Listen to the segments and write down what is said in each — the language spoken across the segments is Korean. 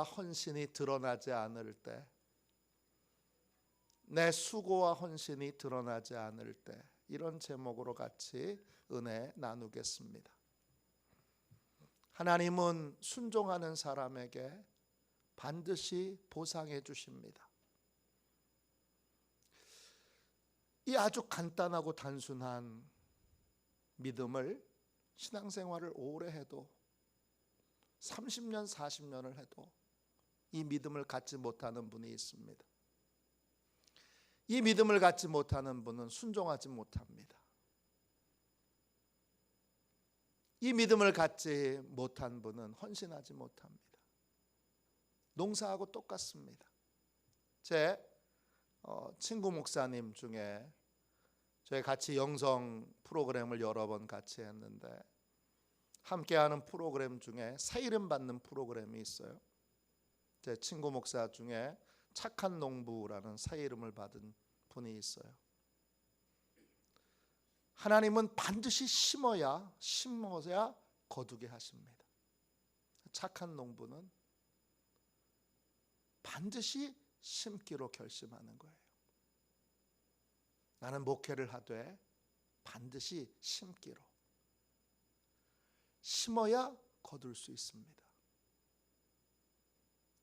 헌신이 드러나지 않을 때, 내 수고와 헌신이 드러나지 않을 때, 이런 제목으로 같이 은혜 나누겠습니다. 하나님은 순종하는 사람에게 반드시 보상해 주십니다. 이 아주 간단하고 단순한 믿음을 신앙생활을 오래 해도 30년, 40년을 해도 이 믿음을 갖지 못하는 분이 있습니다. 이 믿음을 갖지 못하는 분은 순종하지 못합니다. 이 믿음을 갖지 못한 분은 헌신하지 못합니다. 농사하고 똑같습니다. 제 친구 목사님 중에 저희 같이 영성 프로그램을 여러 번 같이 했는데, 함께하는 프로그램 중에 새 이름 받는 프로그램이 있어요. 제 친구 목사 중에 착한 농부라는 새 이름을 받은 분이 있어요. 하나님은 반드시 심어야 거두게 하십니다. 착한 농부는 반드시 심기로 결심하는 거예요. 나는 목회를 하되 반드시 심기로. 심어야 거둘 수 있습니다.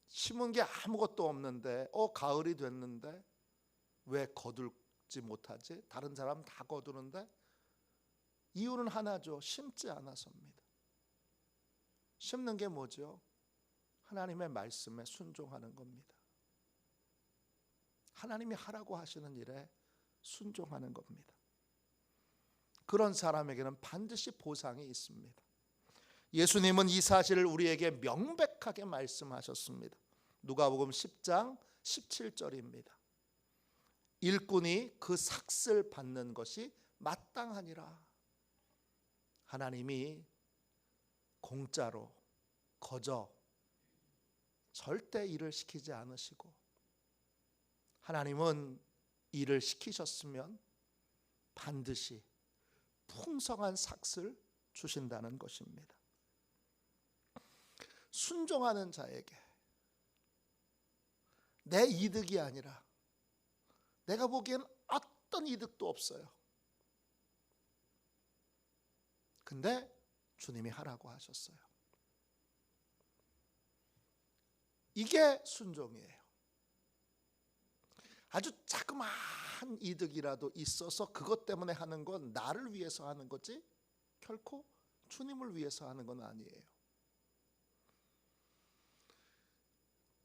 심은 게 아무것도 없는데 가을이 됐는데 왜 거둘지 못하지? 다른 사람 다 거두는데? 이유는 하나죠. 심지 않아서입니다. 심는 게 뭐죠? 하나님의 말씀에 순종하는 겁니다. 하나님이 하라고 하시는 일에 순종하는 겁니다. 그런 사람에게는 반드시 보상이 있습니다. 예수님은 이 사실을 우리에게 명백하게 말씀하셨습니다. 누가복음 10장 17절입니다. 일꾼이 그 삭을 받는 것이 마땅하니라. 하나님이 공짜로 거저 절대 일을 시키지 않으시고, 하나님은 일을 시키셨으면 반드시 풍성한 삭을 주신다는 것입니다. 순종하는 자에게 내 이득이 아니라, 내가 보기엔 어떤 이득도 없어요. 근데 주님이 하라고 하셨어요. 이게 순종이에요. 아주 자그마한 이득이라도 있어서 그것 때문에 하는 건 나를 위해서 하는 거지 결코 주님을 위해서 하는 건 아니에요.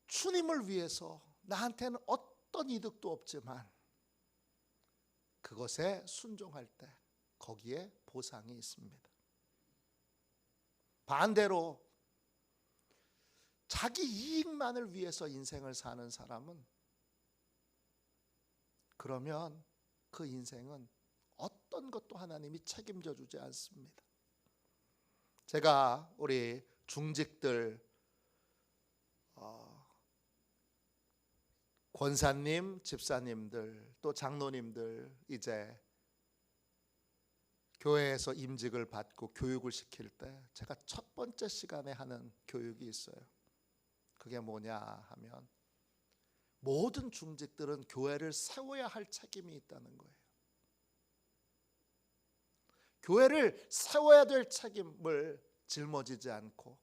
주님을 위해서 나한테는 어떤 이득도 없지만 그것에 순종할 때 거기에 보상이 있습니다. 반대로 자기 이익만을 위해서 인생을 사는 사람은, 그러면 그 인생은 어떤 것도 하나님이 책임져 주지 않습니다. 제가 우리 중직들 권사님, 집사님들, 또 장로님들 이제 교회에서 임직을 받고 교육을 시킬 때 제가 첫 번째 시간에 하는 교육이 있어요. 그게 뭐냐 하면, 모든 중직들은 교회를 세워야 할 책임이 있다는 거예요. 교회를 세워야 될 책임을 짊어지지 않고,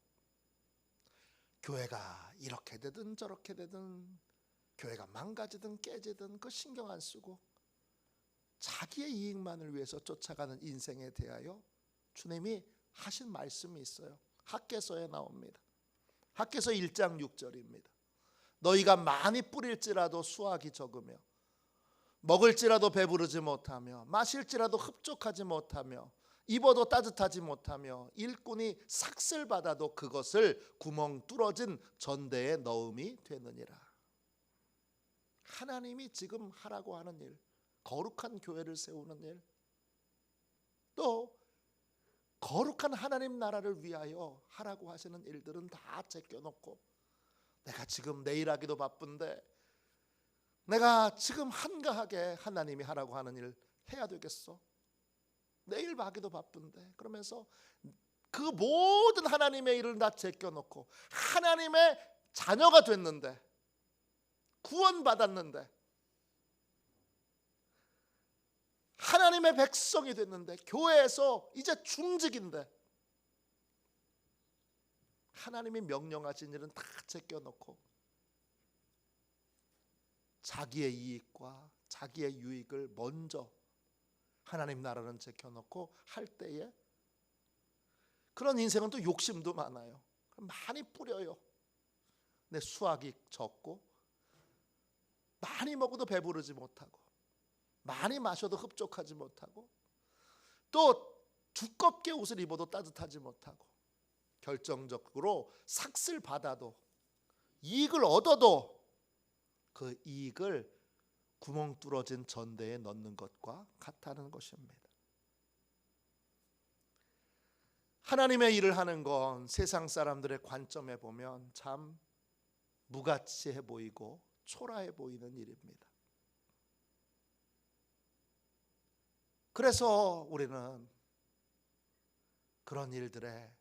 교회가 이렇게 되든 저렇게 되든, 교회가 망가지든 깨지든 그 신경 안 쓰고 자기의 이익만을 위해서 쫓아가는 인생에 대하여 주님이 하신 말씀이 있어요. 학개서에 나옵니다. 학개서 1장 6절입니다. 너희가 많이 뿌릴지라도 수확이 적으며, 먹을지라도 배부르지 못하며, 마실지라도 흡족하지 못하며, 입어도 따뜻하지 못하며, 일꾼이 삭을 받아도 그것을 구멍 뚫어진 전대에 넣음이 되느니라. 하나님이 지금 하라고 하는 일, 거룩한 교회를 세우는 일, 또 거룩한 하나님 나라를 위하여 하라고 하시는 일들은 다 제껴놓고, 내가 지금 내일 하기도 바쁜데 내가 지금 한가하게 하나님이 하라고 하는 일 해야 되겠어? 내일 하기도 바쁜데, 그러면서 그 모든 하나님의 일을 다 제껴놓고 하나님의 자녀가 됐는데, 구원받았는데, 하나님의 백성이 됐는데, 교회에서 이제 중직인데 하나님이 명령하신 일은 다 제껴놓고 자기의 이익과 자기의 유익을 먼저, 하나님 나라는 제껴놓고 할 때에 그런 인생은 또 욕심도 많아요. 많이 뿌려요. 내 수확이 적고, 많이 먹어도 배부르지 못하고, 많이 마셔도 흡족하지 못하고, 또 두껍게 옷을 입어도 따뜻하지 못하고, 결정적으로 삭슬 받아도, 이익을 얻어도 그 이익을 구멍 뚫어진 전대에 넣는 것과 같다는 것입니다. 하나님의 일을 하는 건 세상 사람들의 관점에 보면 참 무가치해 보이고 초라해 보이는 일입니다. 그래서 우리는 그런 일들에,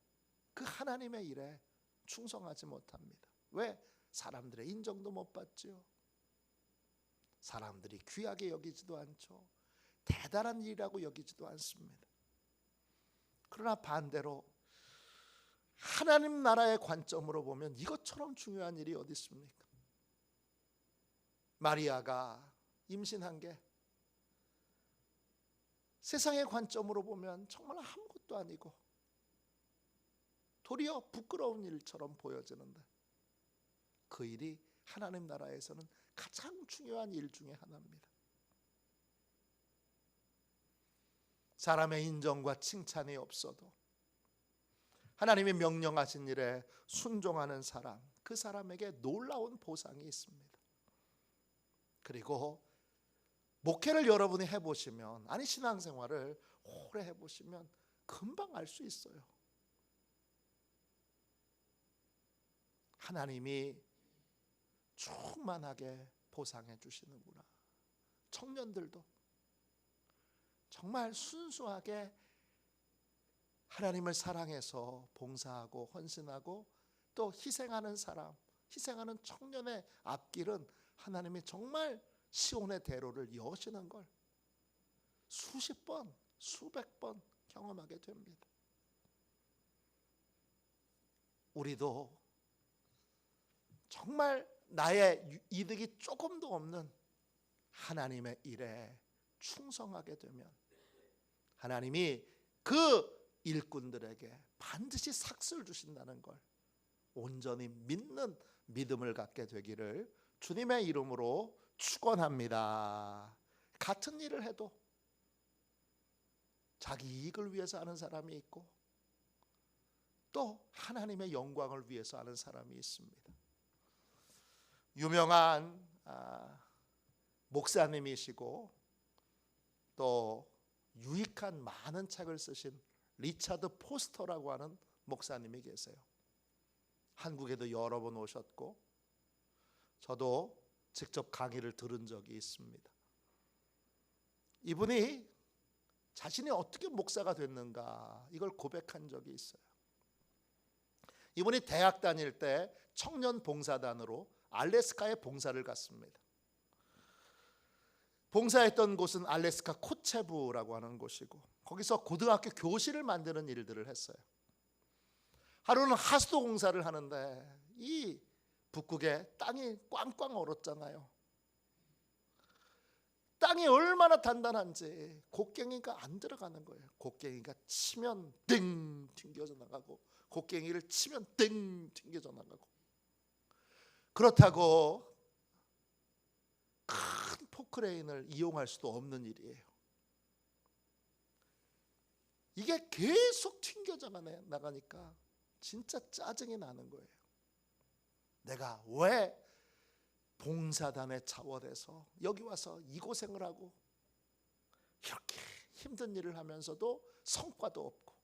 그 하나님의 일에 충성하지 못합니다. 왜? 사람들의 인정도 못 받죠. 사람들이 귀하게 여기지도 않죠. 대단한 일이라고 여기지도 않습니다. 그러나 반대로 하나님 나라의 관점으로 보면 이것처럼 중요한 일이 어디 있습니까? 마리아가 임신한 게 세상의 관점으로 보면 정말 아무것도 아니고 도리어 부끄러운 일처럼 보여지는데, 그 일이 하나님 나라에서는 가장 중요한 일 중에 하나입니다. 사람의 인정과 칭찬이 없어도 하나님이 명령하신 일에 순종하는 사람, 그 사람에게 놀라운 보상이 있습니다. 그리고 목회를 여러분이 해보시면, 아니 신앙생활을 오래 해보시면 금방 알 수 있어요. 하나님이 충만하게 보상해 주시는구나. 청년들도 정말 순수하게 하나님을 사랑해서 봉사하고 헌신하고 또 희생하는 사람, 희생하는 청년의 앞길은 하나님이 정말 시온의 대로를 여시는 걸 수십 번, 수백 번 경험하게 됩니다. 우리도 정말 나의 이득이 조금도 없는 하나님의 일에 충성하게 되면 하나님이 그 일꾼들에게 반드시 삭슬 주신다는 걸 온전히 믿는 믿음을 갖게 되기를 주님의 이름으로 축원합니다. 같은 일을 해도 자기 이익을 위해서 하는 사람이 있고 또 하나님의 영광을 위해서 하는 사람이 있습니다. 유명한 목사님이시고 또 유익한 많은 책을 쓰신 리차드 포스터라고 하는 목사님이 계세요. 한국에도 여러 번 오셨고 저도 직접 강의를 들은 적이 있습니다. 이분이 자신이 어떻게 목사가 됐는가 이걸 고백한 적이 있어요. 이분이 대학 다닐 때 청년 봉사단으로 알래스카에 봉사를 갔습니다. 봉사했던 곳은 알래스카 코체부라고 하는 곳이고 거기서 고등학교 교실을 만드는 일들을 했어요. 하루는 하수도 공사를 하는데 이 북극에 땅이 꽝꽝 얼었잖아요. 땅이 얼마나 단단한지 곡괭이가 안 들어가는 거예요. 곡괭이가 치면 땡 튕겨져 나가고 곡괭이를 치면 땡 튕겨져 나가고, 그렇다고 큰 포크레인을 이용할 수도 없는 일이에요. 이게 계속 튕겨져 나가니까 진짜 짜증이 나는 거예요. 내가 왜 봉사단에 차원해서 여기 와서 이 고생을 하고 이렇게 힘든 일을 하면서도 성과도 없고,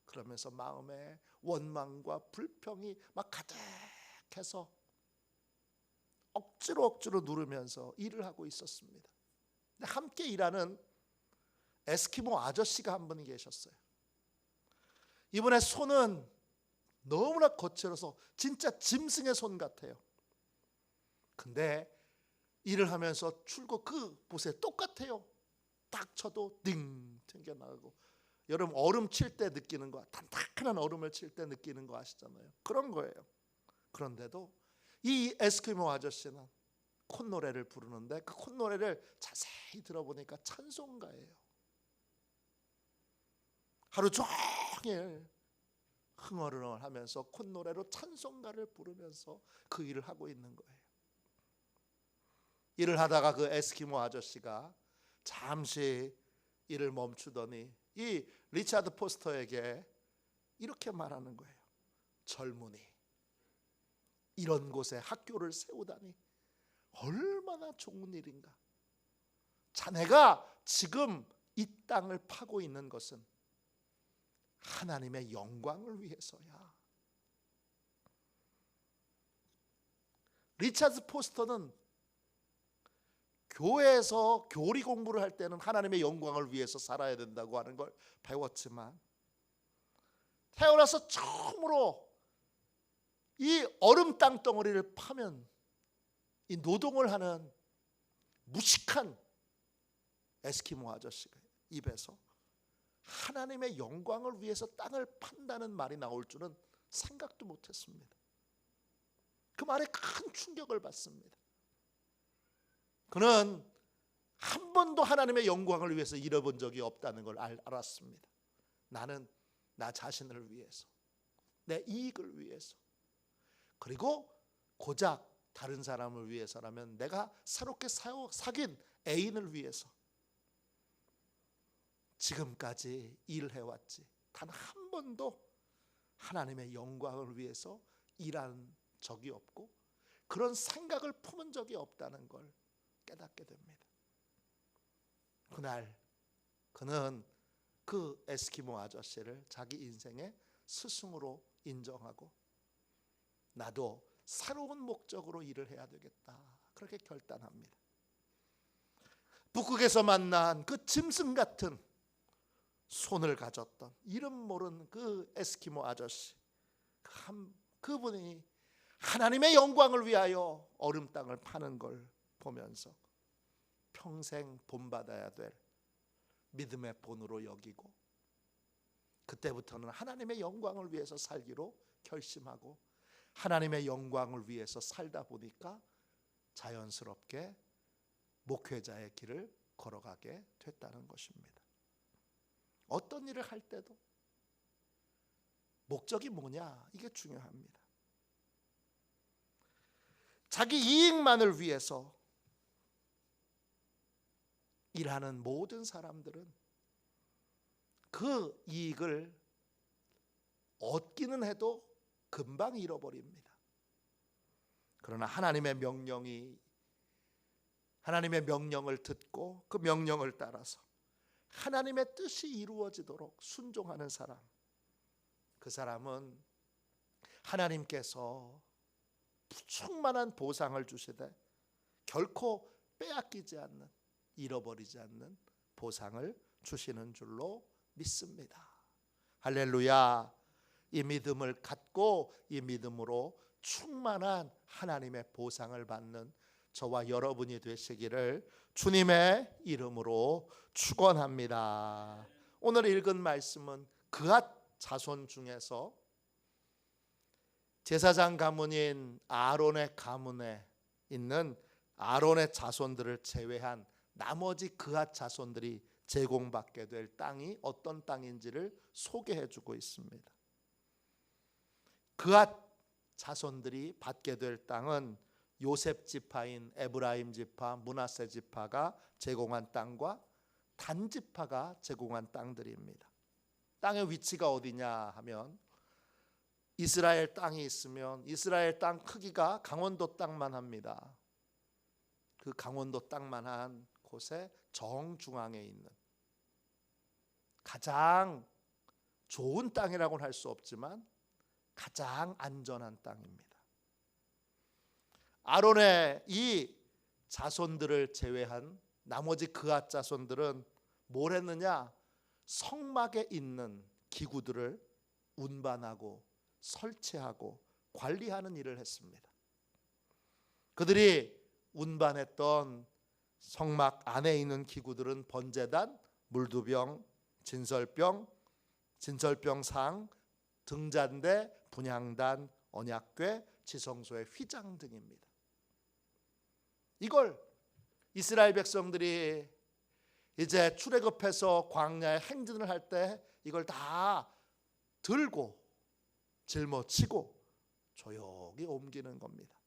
그러면서 마음에 원망과 불평이 막 가득해서 억지로 누르면서 일을 하고 있었습니다. 근데 함께 일하는 에스키모 아저씨가 한 분이 계셨어요. 이분의 손은 너무나 거칠어서 진짜 짐승의 손 같아요. 근데 일을 하면서 출고 그 보세요, 똑같아요. 딱 쳐도 띵 튕겨나가고, 여러분 얼음 칠 때 느끼는 거, 단단한 얼음을 칠 때 느끼는 거 아시잖아요. 그런 거예요. 그런데도 이 에스키모 아저씨는 콧노래를 부르는데 그 콧노래를 자세히 들어보니까 찬송가예요. 하루 종일 흥얼흥얼 하면서 콧노래로 찬송가를 부르면서 그 일을 하고 있는 거예요. 일을 하다가 그 에스키모 아저씨가 잠시 일을 멈추더니 이 리차드 포스터에게 이렇게 말하는 거예요. 젊은이, 이런 곳에 학교를 세우다니 얼마나 좋은 일인가. 자네가 지금 이 땅을 파고 있는 것은 하나님의 영광을 위해서야. 리차드 포스터는 교회에서 교리 공부를 할 때는 하나님의 영광을 위해서 살아야 된다고 하는 걸 배웠지만, 태어나서 처음으로 이 얼음 땅덩어리를 파면 이 노동을 하는 무식한 에스키모 아저씨가 입에서 하나님의 영광을 위해서 땅을 판다는 말이 나올 줄은 생각도 못했습니다. 그 말에 큰 충격을 받습니다. 그는 한 번도 하나님의 영광을 위해서 일해본 적이 없다는 걸 알았습니다. 나는 나 자신을 위해서, 내 이익을 위해서, 그리고 고작 다른 사람을 위해서라면 내가 새롭게 사귄 애인을 위해서 지금까지 일해왔지, 단 한 번도 하나님의 영광을 위해서 일한 적이 없고 그런 생각을 품은 적이 없다는 걸 깨닫게 됩니다. 그날 그는 그 에스키모 아저씨를 자기 인생의 스승으로 인정하고 나도 새로운 목적으로 일을 해야 되겠다, 그렇게 결단합니다. 북극에서 만난 그 짐승 같은 손을 가졌던 이름 모른 그 에스키모 아저씨, 그분이 하나님의 영광을 위하여 얼음 땅을 파는 걸 보면서 평생 본받아야 될 믿음의 본으로 여기고, 그때부터는 하나님의 영광을 위해서 살기로 결심하고 하나님의 영광을 위해서 살다 보니까 자연스럽게 목회자의 길을 걸어가게 됐다는 것입니다. 어떤 일을 할 때도 목적이 뭐냐, 이게 중요합니다. 자기 이익만을 위해서 일하는 모든 사람들은 그 이익을 얻기는 해도 금방 잃어버립니다. 그러나 하나님의 명령을 듣고 그 명령을 따라서 하나님의 뜻이 이루어지도록 순종하는 사람, 그 사람은 하나님께서 충만한 보상을 주시되 결코 빼앗기지 않는, 잃어버리지 않는 보상을 주시는 줄로 믿습니다. 할렐루야. 이 믿음을 갖고 이 믿음으로 충만한 하나님의 보상을 받는 저와 여러분이 되시기를 주님의 이름으로 축원합니다. 오늘 읽은 말씀은 그앗 자손 중에서 제사장 가문인 아론의 가문에 있는 아론의 자손들을 제외한 나머지 그앗 자손들이 제공받게 될 땅이 어떤 땅인지를 소개해 주고 있습니다. 그앗 자손들이 받게 될 땅은 요셉 지파인 에브라임 지파, 므낫세 지파가 제공한 땅과 단 지파가 제공한 땅들입니다. 땅의 위치가 어디냐 하면, 이스라엘 땅이 있으면 이스라엘 땅 크기가 강원도 땅만 합니다. 그 강원도 땅만 한 곳에 정중앙에 있는 가장 좋은 땅이라고는 할 수 없지만 가장 안전한 땅입니다. 아론의 이 자손들을 제외한 나머지 그앗 자손들은 뭘 했느냐? 성막에 있는 기구들을 운반하고 설치하고 관리하는 일을 했습니다. 그들이 운반했던 성막 안에 있는 기구들은 번제단, 물두병, 진설병, 진설병상, 등잔대, 분향단, 언약궤, 지성소의 휘장 등입니다. 이걸 이스라엘 백성들이 이제 출애굽해서 광야에 행진을 할 때 이걸 다 들고 짊어지고 조용히 옮기는 겁니다.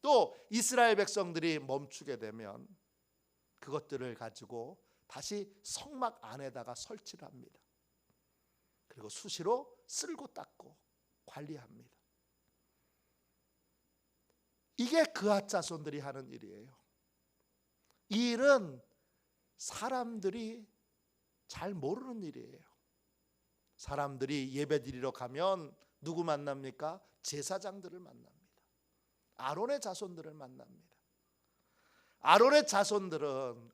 또 이스라엘 백성들이 멈추게 되면 그것들을 가지고 다시 성막 안에다가 설치를 합니다. 그리고 수시로 쓸고 닦고 관리합니다. 이게 그앗 자손들이 하는 일이에요. 이 일은 사람들이 잘 모르는 일이에요. 사람들이 예배드리러 가면 누구 만납니까? 제사장들을 만납니다. 아론의 자손들을 만납니다. 아론의 자손들은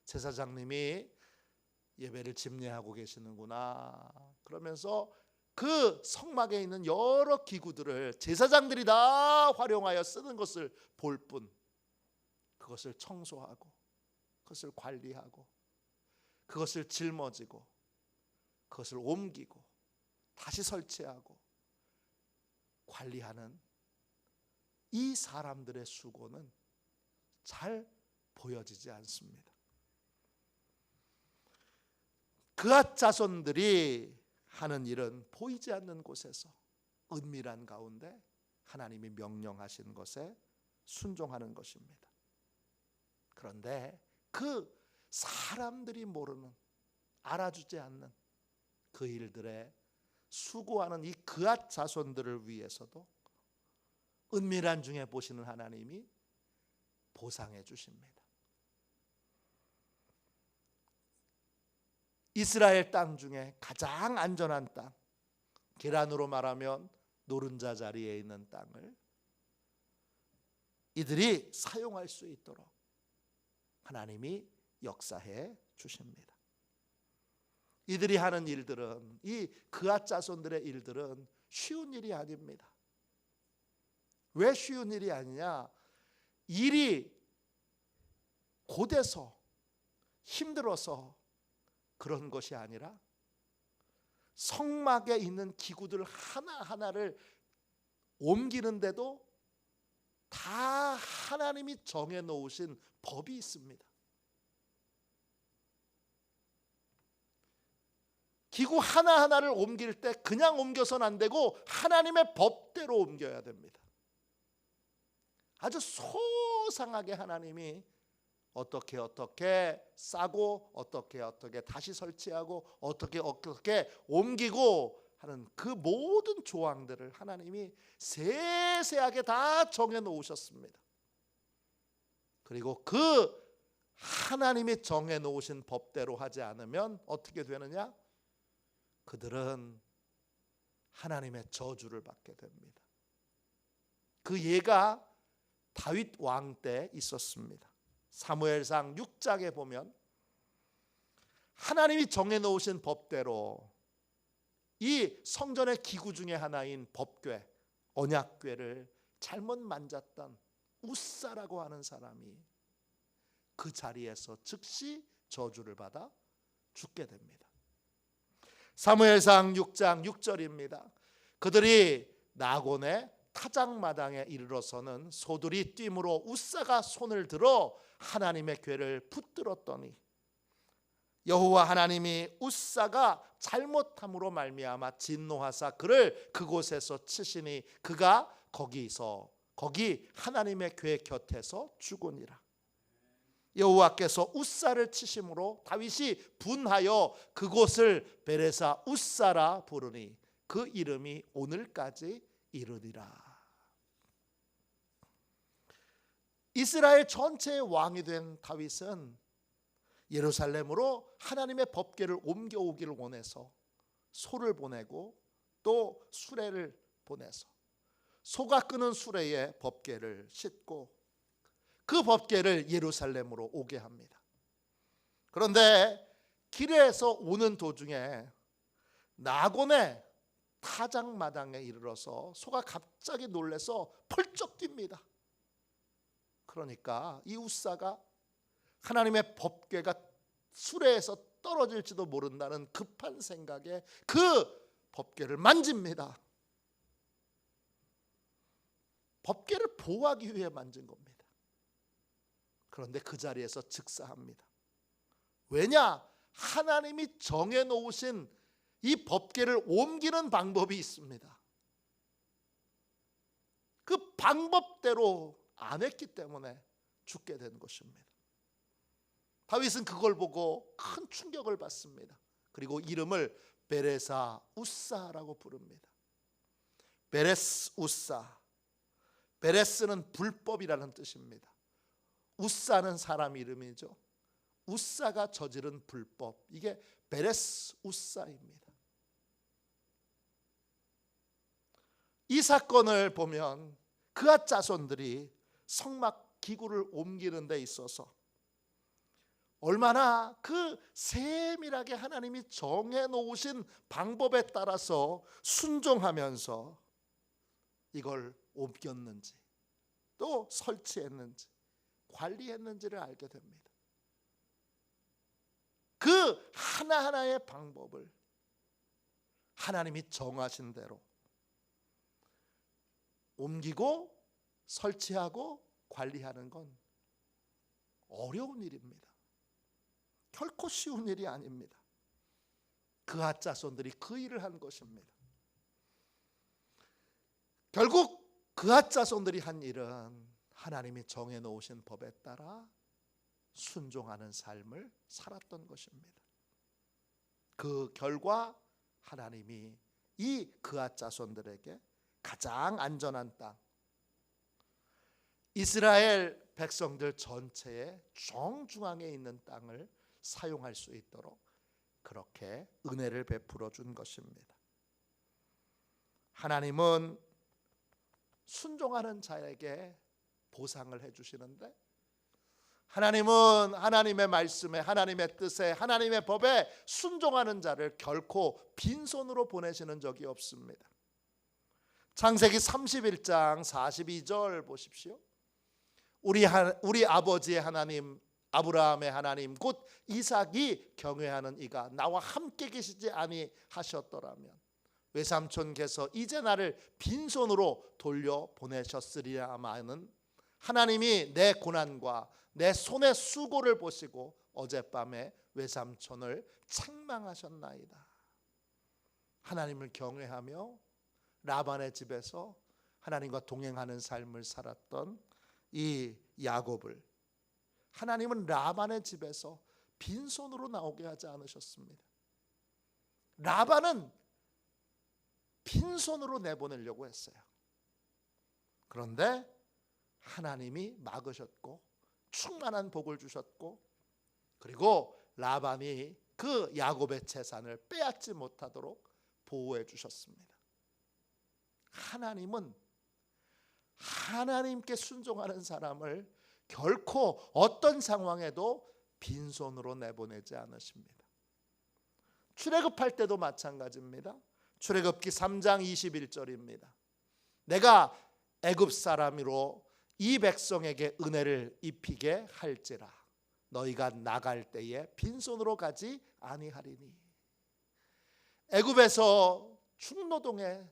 제사장님이 예배를 집례하고 계시는구나 그러면서 그 성막에 있는 여러 기구들을 제사장들이 다 활용하여 쓰는 것을 볼 뿐, 그것을 청소하고 그것을 관리하고 그것을 짊어지고 그것을 옮기고 다시 설치하고 관리하는 이 사람들의 수고는 잘 보여지지 않습니다. 그앗 자손들이 하는 일은 보이지 않는 곳에서 은밀한 가운데 하나님이 명령하신 것에 순종하는 것입니다. 그런데 그 사람들이 모르는, 알아주지 않는 그 일들에 수고하는 이 그앗 자손들을 위해서도 은밀한 중에 보시는 하나님이 보상해 주십니다. 이스라엘 땅 중에 가장 안전한 땅, 계란으로 말하면 노른자 자리에 있는 땅을 이들이 사용할 수 있도록 하나님이 역사해 주십니다. 이들이 하는 일들은, 이 그앗 자손들의 일들은 쉬운 일이 아닙니다. 왜 쉬운 일이 아니냐? 일이 고돼서 힘들어서 그런 것이 아니라 성막에 있는 기구들 하나하나를 옮기는데도 다 하나님이 정해 놓으신 법이 있습니다. 기구 하나하나를 옮길 때 그냥 옮겨서는 안 되고 하나님의 법대로 옮겨야 됩니다. 아주 소상하게 하나님이 어떻게 싸고 어떻게 다시 설치하고 어떻게 옮기고 하는 그 모든 조항들을 하나님이 세세하게 다 정해 놓으셨습니다. 그리고 그 하나님이 정해 놓으신 법대로 하지 않으면 어떻게 되느냐? 그들은 하나님의 저주를 받게 됩니다. 그 예가 다윗 왕 때 있었습니다. 사무엘상 6장에 보면 하나님이 정해놓으신 법대로 이 성전의 기구 중에 하나인 법궤, 언약궤를 잘못 만졌던 우사라고 하는 사람이 그 자리에서 즉시 저주를 받아 죽게 됩니다. 사무엘상 6장 6절입니다. 그들이 나곤의 타작마당에 이르러서는 소들이 뛰므로 우사가 손을 들어 하나님의 궤를 붙들었더니 여호와 하나님이 우사가 잘못함으로 말미암아 진노하사 그를 그곳에서 치시니 그가 거기 하나님의 궤 곁에서 죽으니라. 여호와께서 우사를 치심으로 다윗이 분하여 그곳을 베레사 우사라 부르니 그 이름이 오늘까지 이르리라. 이스라엘 전체의 왕이 된 다윗은 예루살렘으로 하나님의 법궤를 옮겨오기를 원해서 소를 보내고 또 수레를 보내서 소가 끄는 수레에 법궤를 싣고 그 법궤를 예루살렘으로 오게 합니다. 그런데 길에서 오는 도중에 나곤의 타작마당에 이르러서 소가 갑자기 놀래서 펄쩍 뜁니다. 그러니까 이 우사가 하나님의 법궤가 수레에서 떨어질지도 모른다는 급한 생각에 그 법궤를 만집니다. 법궤를 보호하기 위해 만진 겁니다. 그런데 그 자리에서 즉사합니다. 왜냐? 하나님이 정해놓으신 이 법궤를 옮기는 방법이 있습니다. 그 방법대로 안 했기 때문에 죽게 된 것입니다. 다윗은 그걸 보고 큰 충격을 받습니다. 그리고 이름을 베레사 우사라고 부릅니다. 베레스 우사. 베레스는 불법이라는 뜻입니다. 우사는 사람 이름이죠. 우사가 저지른 불법, 이게 베레스 우사입니다. 이 사건을 보면 그앗 자손들이 성막 기구를 옮기는 데 있어서 얼마나 그 세밀하게 하나님이 정해놓으신 방법에 따라서 순종하면서 이걸 옮겼는지, 또 설치했는지, 관리했는지를 알게 됩니다. 그 하나하나의 방법을 하나님이 정하신 대로 옮기고 설치하고 관리하는 건 어려운 일입니다. 결코 쉬운 일이 아닙니다. 그앗 자손들이 그 일을 한 것입니다. 결국 그앗 자손들이 한 일은 하나님이 정해놓으신 법에 따라 순종하는 삶을 살았던 것입니다. 그 결과 하나님이 이 그앗 자손들에게 가장 안전한 땅, 이스라엘 백성들 전체의 정중앙에 있는 땅을 사용할 수 있도록 그렇게 은혜를 베풀어 준 것입니다. 하나님은 순종하는 자에게 보상을 해주시는데, 하나님은 하나님의 말씀에, 하나님의 뜻에, 하나님의 법에 순종하는 자를 결코 빈손으로 보내시는 적이 없습니다. 창세기 31장 42절 보십시오. 우리 아버지의 하나님 아브라함의 하나님 곧 이삭이 경외하는 이가 나와 함께 계시지 아니하셨더라면 외삼촌께서 이제 나를 빈손으로 돌려보내셨으리라마는 하나님이 내 고난과 내 손의 수고를 보시고 어젯밤에 외삼촌을 책망하셨나이다. 하나님을 경외하며 라반의 집에서 하나님과 동행하는 삶을 살았던 이 야곱을 하나님은 라반의 집에서 빈손으로 나오게 하지 않으셨습니다. 라반은 빈손으로 내보내려고 했어요. 그런데 하나님이 막으셨고 충만한 복을 주셨고, 그리고 라반이 그 야곱의 재산을 빼앗지 못하도록 보호해 주셨습니다. 하나님은 하나님께 순종하는 사람을 결코 어떤 상황에도 빈손으로 내보내지 않으십니다. 출애굽할 때도 마찬가지입니다. 출애굽기 3장 21절입니다. 내가 애굽 사람으로 이 백성에게 은혜를 입히게 할지라 너희가 나갈 때에 빈손으로 가지 아니하리니. 애굽에서 충노동에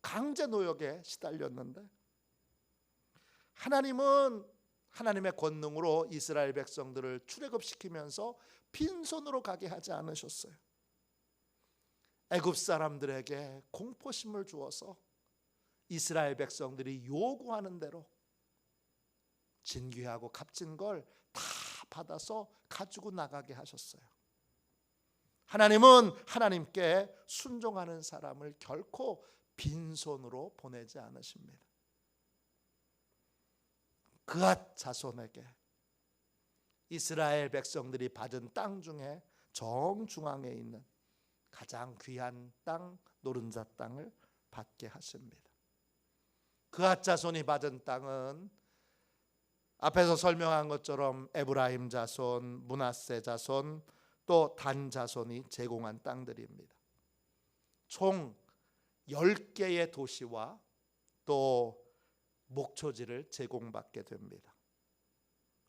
강제 노역에 시달렸는데 하나님은 하나님의 권능으로 이스라엘 백성들을 출애굽시키면서 빈손으로 가게 하지 않으셨어요. 애굽 사람들에게 공포심을 주어서 이스라엘 백성들이 요구하는 대로 진귀하고 값진 걸 다 받아서 가지고 나가게 하셨어요. 하나님은 하나님께 순종하는 사람을 결코 빈손으로 보내지 않으십니다. 그앗 자손에게 이스라엘 백성들이 받은 땅 중에 정중앙에 있는 가장 귀한 땅, 노른자 땅을 받게 하십니다. 그앗 자손이 받은 땅은 앞에서 설명한 것처럼 에브라임 자손, 므낫세 자손, 또 단 자손이 제공한 땅들입니다. 총 10개의 도시와 또 목초지를 제공받게 됩니다.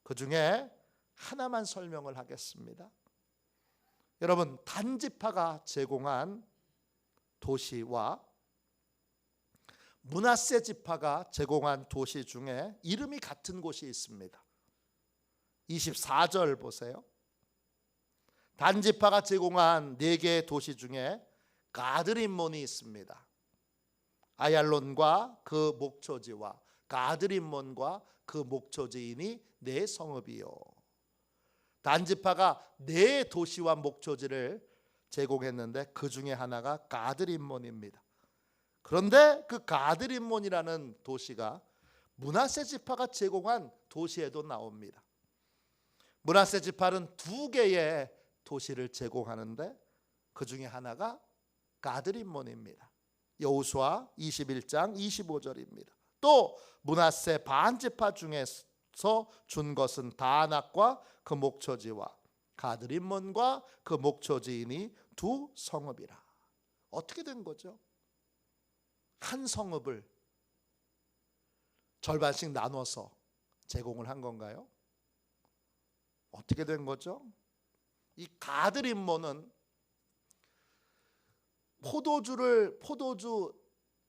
그 중에 하나만 설명을 하겠습니다. 여러분, 단지파가 제공한 도시와 므낫세 지파가 제공한 도시 중에 이름이 같은 곳이 있습니다. 24절 보세요. 단지파가 제공한 4개의 도시 중에 가드림몬이 있습니다. 아얄론과 그 목초지와 가드림몬과 그 목초지이니 4성읍이요. 단지파가 4도시와 목초지를 제공했는데 그 중에 하나가 가드림몬입니다. 그런데 그 가드림몬이라는 도시가 므낫세 지파가 제공한 도시에도 나옵니다. 므낫세 지파는 2개의 도시를 제공하는데 그 중에 하나가 가드림몬입니다. 여호수아 21장 25절입니다. 또 므낫세 반지파 중에서 준 것은 다낙과 그 목초지와 가드림몬과 그 목초지이니 2성읍이라. 어떻게 된 거죠? 한 성읍을 절반씩 나눠서 제공을 한 건가요? 어떻게 된 거죠? 이 가드림몬은 포도주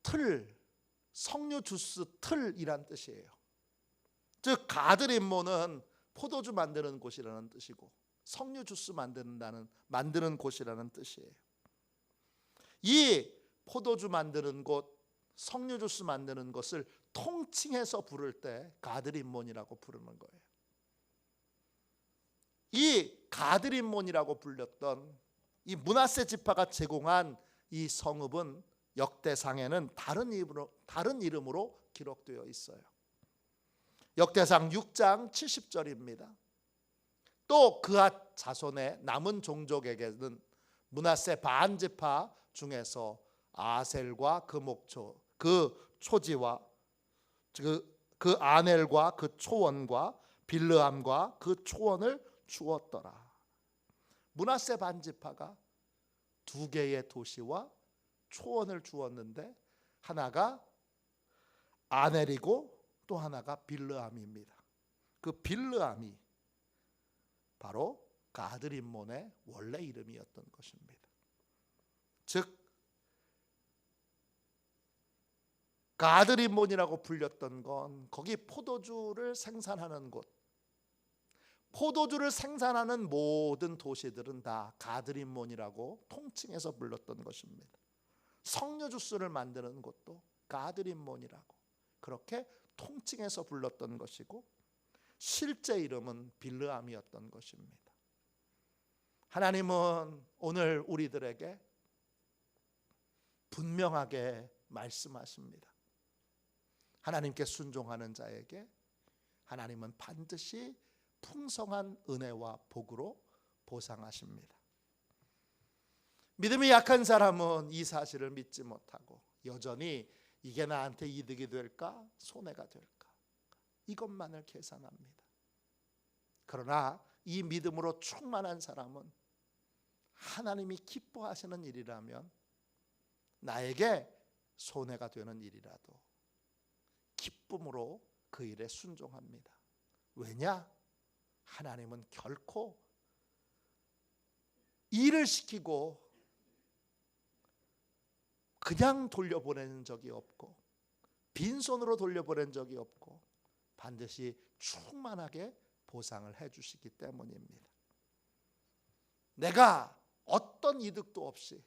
틀, 석류 주스 틀이란 뜻이에요. 즉 가드림몬은 포도주 만드는 곳이라는 뜻이고 석류 주스 만드는 곳이라는 뜻이에요. 이 포도주 만드는 곳, 석류 주스 만드는 것을 통칭해서 부를 때 가드림몬이라고 부르는 거예요. 이 가드림몬이라고 불렸던 이 므낫세 지파가 제공한 이 성읍은 역대상에는 다른 이름으로 기록되어 있어요. 역대상 6장 70절입니다. 또 그앗 자손의 남은 종족에게는 므낫세 반지파 중에서 아셀과 그 목초, 그 초지와 그 아넬과 그 초원과 빌르함과 그 초원을 주었더라. 므낫세 반지파가 2개의 도시와 초원을 주었는데 하나가 아넬이고 또 하나가 빌르함입니다. 그 빌르함이 바로 가드림몬의 원래 이름이었던 것입니다. 즉 가드림몬이라고 불렸던 건 거기 포도주를 생산하는 곳, 포도주를 생산하는 모든 도시들은 다 가드림몬이라고 통칭해서 불렀던 것입니다. 석류 주스를 만드는 곳도 가드림몬이라고 그렇게 통칭해서 불렀던 것이고 실제 이름은 빌르함이었던 것입니다. 하나님은 오늘 우리들에게 분명하게 말씀하십니다. 하나님께 순종하는 자에게 하나님은 반드시 풍성한 은혜와 복으로 보상하십니다. 믿음이 약한 사람은 이 사실을 믿지 못하고 여전히 이게 나한테 이득이 될까 손해가 될까 이것만을 계산합니다. 그러나 이 믿음으로 충만한 사람은 하나님이 기뻐하시는 일이라면 나에게 손해가 되는 일이라도 기쁨으로 그 일에 순종합니다. 왜냐? 하나님은 결코 일을 시키고 그냥 돌려보내는 적이 없고 빈손으로 돌려보낸 적이 없고 반드시 충만하게 보상을 해주시기 때문입니다. 내가 어떤 이득도 없이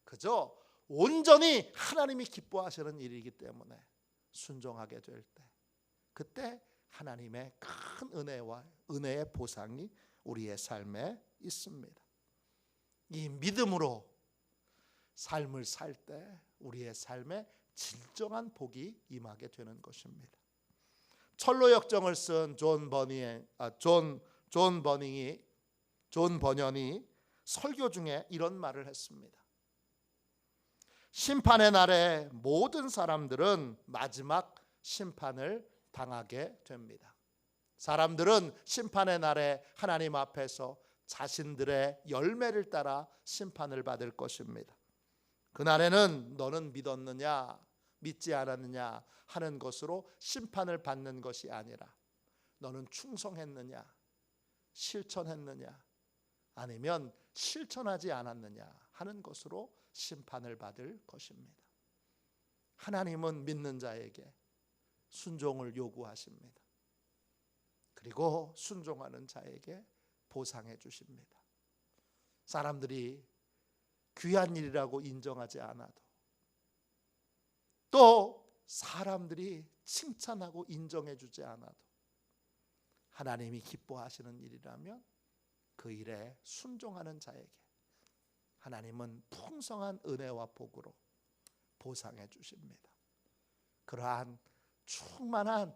그저 온전히 하나님이 기뻐하시는 일이기 때문에 순종하게 될 때 그때 하나님의 큰 은혜와 은혜의 보상이 우리의 삶에 있습니다. 이 믿음으로 삶을 살 때 우리의 삶에 진정한 복이 임하게 되는 것입니다. 철로 역정을 쓴 존 버년이 설교 중에 이런 말을 했습니다. 심판의 날에 모든 사람들은 마지막 심판을 당하게 됩니다. 사람들은 심판의 날에 하나님 앞에서 자신들의 열매를 따라 심판을 받을 것입니다. 그날에는 너는 믿었느냐 믿지 않았느냐 하는 것으로 심판을 받는 것이 아니라 너는 충성했느냐 실천했느냐 아니면 실천하지 않았느냐 하는 것으로 심판을 받을 것입니다. 하나님은 믿는 자에게 순종을 요구하십니다. 그리고 순종하는 자에게 보상해 주십니다. 사람들이 귀한 일이라고 인정하지 않아도 또 사람들이 칭찬하고 인정해 주지 않아도 하나님이 기뻐하시는 일이라면 그 일에 순종하는 자에게 하나님은 풍성한 은혜와 복으로 보상해 주십니다. 그러한 충만한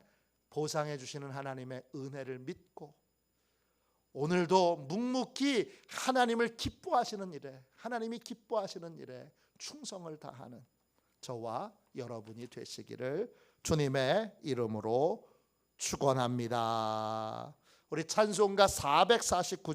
보상해 주시는 하나님의 은혜를 믿고 오늘도 묵묵히 하나님을 기뻐하시는 일에 하나님이 기뻐하시는 일에 충성을 다하는 저와 여러분이 되시기를 주님의 이름으로 축원합니다. 우리 찬송가 449